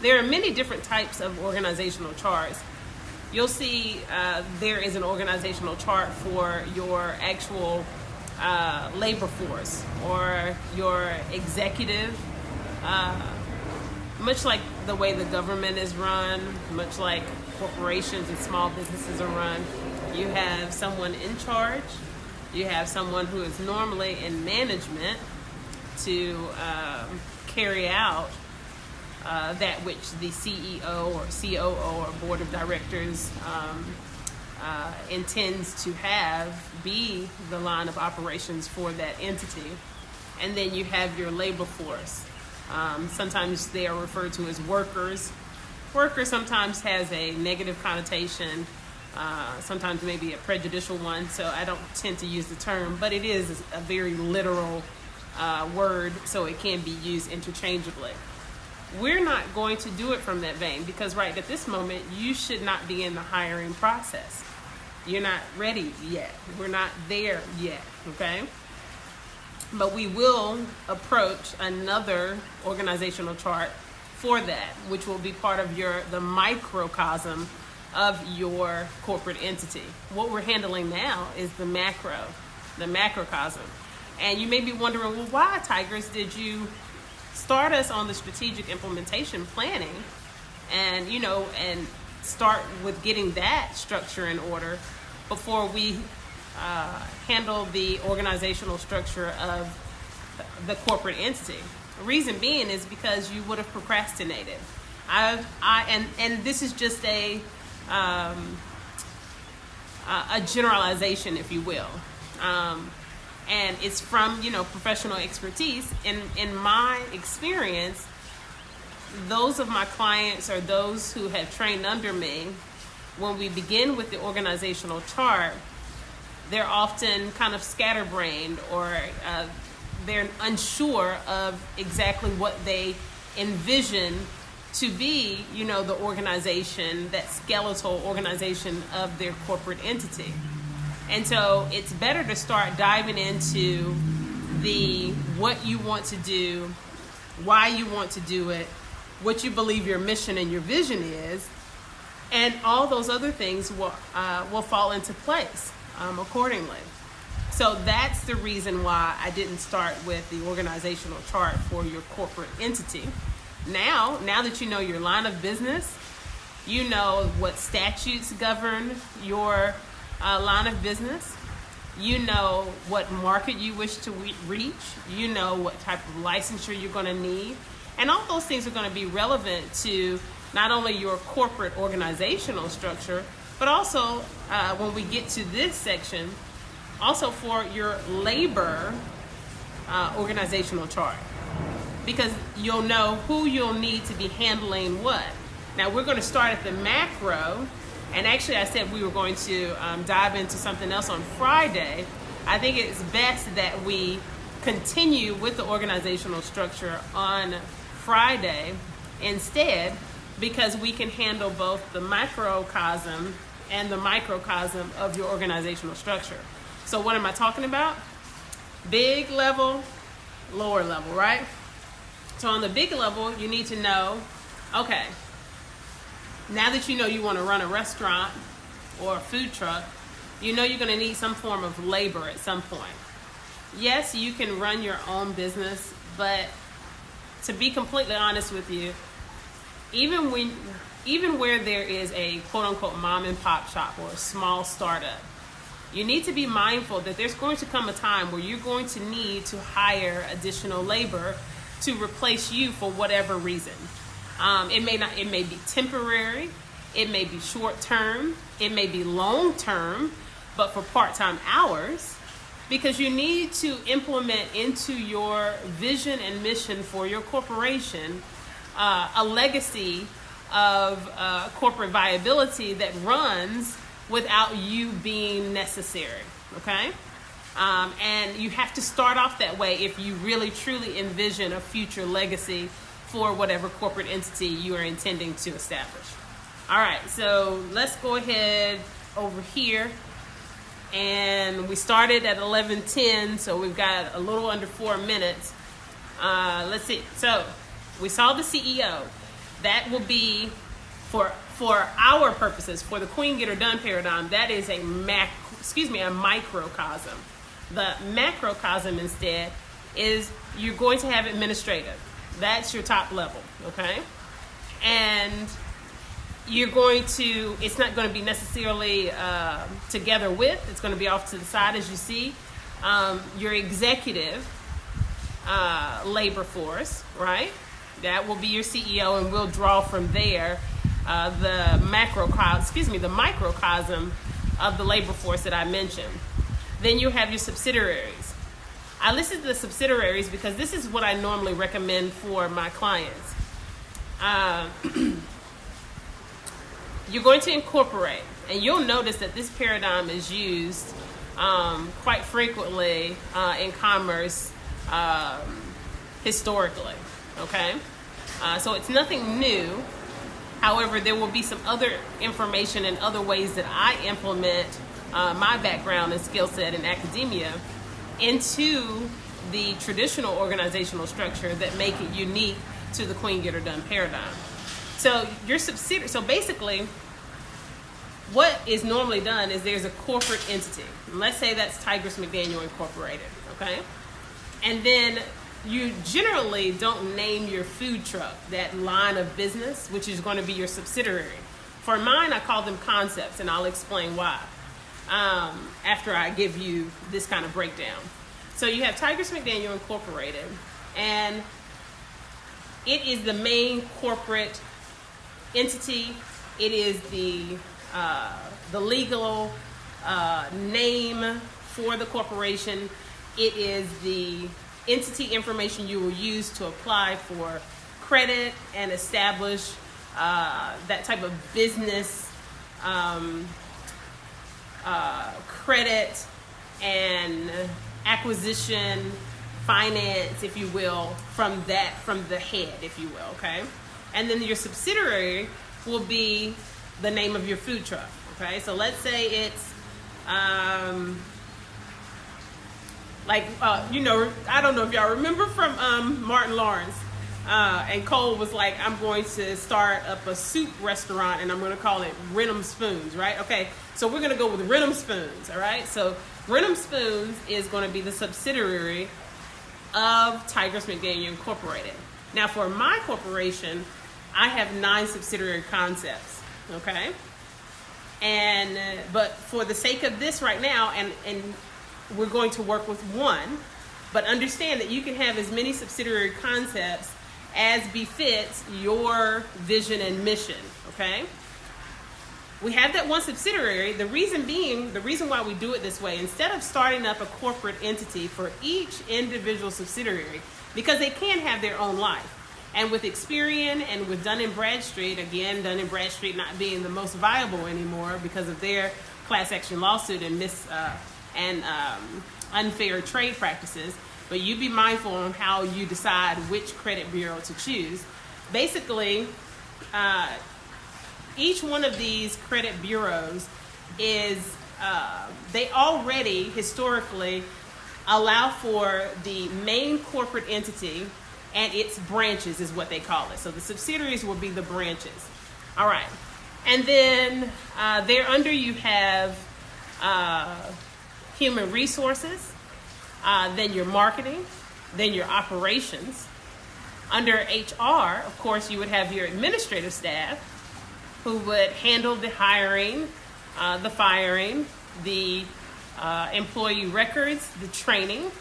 There are many different types of organizational charts. You'll see there is an organizational chart for your actual labor force or your executive, much like the way the government is run, much like corporations and small businesses are run. You have someone in charge. You have someone who is normally in management to carry out that which the CEO or COO or board of directors intends to have be the line of operations for that entity. And then you have your labor force. Sometimes they are referred to as workers. Worker sometimes has a negative connotation, sometimes maybe a prejudicial one, so I don't tend to use the term, but it is a very literal word, so it can be used interchangeably. We're not going to do it from that vein because right at this moment, you should not be in the hiring process. You're not ready yet. We're not there yet, okay? But we will approach another organizational chart for that, which will be part of the microcosm of your corporate entity. What we're handling now is the macrocosm. And you may be wondering, well, why, Tigress, did you start us on the strategic implementation planning and start with getting that structure in order before we handle the organizational structure of the corporate entity? The reason being is because you would have procrastinated. And this is just a generalization, if you will. And it's from, professional expertise. In my experience, those of my clients or those who have trained under me, when we begin with the organizational chart, they're often kind of scatterbrained or they're unsure of exactly what they envision to be, the organization, that skeletal organization of their corporate entity. And so it's better to start diving into what you want to do, why you want to do it, what you believe your mission and your vision is, and all those other things will fall into place accordingly. So that's the reason why I didn't start with the organizational chart for your corporate entity. Now that you know your line of business, you know what statutes govern your line of business, you know what market you wish to reach, you know what type of licensure you're going to need, and all those things are going to be relevant to not only your corporate organizational structure, but also when we get to this section, also for your labor organizational chart, because you'll know who you'll need to be handling what. Now we're going to start at the macro, and actually I said we were going to dive into something else on Friday. I think it's best that we continue with the organizational structure on Friday instead, because we can handle both the macrocosm and the microcosm of your organizational structure. So what am I talking about? Big level, lower level, right? So on the big level, you need to know, okay, now that you know you want to run a restaurant or a food truck, you know you're going to need some form of labor at some point. Yes, you can run your own business, but to be completely honest with you, even where there is a quote-unquote mom and pop shop or a small startup, you need to be mindful that there's going to come a time where you're going to need to hire additional labor to replace you for whatever reason. It may be temporary, it may be short term, it may be long term, but for part-time hours, because you need to implement into your vision and mission for your corporation a legacy of corporate viability that runs without you being necessary, okay? And you have to start off that way if you really truly envision a future legacy for whatever corporate entity you are intending to establish. All right, so let's go ahead over here. And we started at 11:10, so we've got a little under 4 minutes. Let's see. So we saw the CEO. That will be for our purposes, for the Queen Get Her Done paradigm. That is a microcosm. The macrocosm instead is you're going to have administrative. That's your top level, okay? And you're going to, it's not going to be necessarily together with, it's going to be off to the side as you see. Your executive labor force, right? That will be your CEO, and we'll draw from there the microcosm of the labor force that I mentioned. Then you have your subsidiaries. I listed the subsidiaries because this is what I normally recommend for my clients. You're going to incorporate, and you'll notice that this paradigm is used quite frequently in commerce historically, okay? So it's nothing new. However, there will be some other information and other ways that I implement my background and skill set in academia into the traditional organizational structure that make it unique to the Queen Get Her Done paradigm. So your subsidiary, so basically what is normally done is there's a corporate entity. Let's say that's Tigress, McDaniel Incorporated, okay? And then you generally don't name your food truck, that line of business, which is going to be your subsidiary. For mine, I call them concepts, and I'll explain why after I give you this kind of breakdown. So you have Tigress McDaniel Incorporated, and it is the main corporate entity. It is the legal name for the corporation. It is the entity information you will use to apply for credit and establish that type of business credit and acquisition finance, if you will, from the head, if you will, okay? And then your subsidiary will be the name of your food truck, okay? So let's say it's I don't know if y'all remember from Martin Lawrence, and Cole was like, I'm going to start up a soup restaurant and I'm going to call it Renum Spoons, right? Okay, so we're going to go with Renum Spoons, all right? So Renum Spoons is going to be the subsidiary of Tigress McDaniel Incorporated. Now for my corporation, I have 9 subsidiary concepts, okay? But for the sake of this right now, and we're going to work with one, but understand that you can have as many subsidiary concepts as befits your vision and mission, okay? We have that one subsidiary. The reason why we do it this way, instead of starting up a corporate entity for each individual subsidiary, because they can have their own life. And with Experian and with Dun & Bradstreet, again, Dun & Bradstreet not being the most viable anymore because of their class action lawsuit and unfair trade practices, but you be mindful on how you decide which credit bureau to choose. Basically, each one of these credit bureaus is, they already historically allow for the main corporate entity and its branches is what they call it. So the subsidiaries will be the branches. All right. And then there under you have human resources, then your marketing, then your operations. Under HR, of course, you would have your administrative staff who would handle the hiring, the firing, the employee records, the training,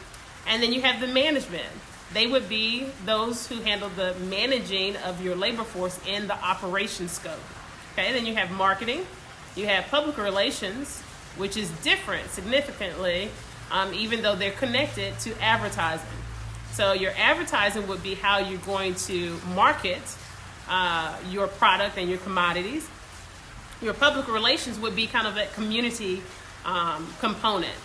and then you have the management. They would be those who handle the managing of your labor force in the operation scope. Okay, then you have marketing, you have public relations, which is different significantly, even though they're connected to advertising. So your advertising would be how you're going to market your product and your commodities. Your public relations would be kind of that community component,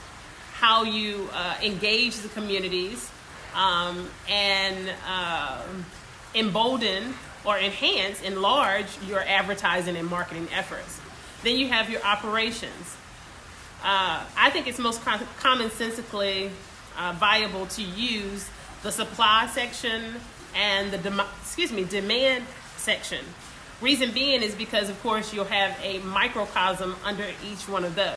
how you engage the communities and embolden or enhance, enlarge your advertising and marketing efforts. Then you have your operations. I think it's most commonsensically viable to use the supply section and the demand section. Reason being is because, of course, you'll have a microcosm under each one of those.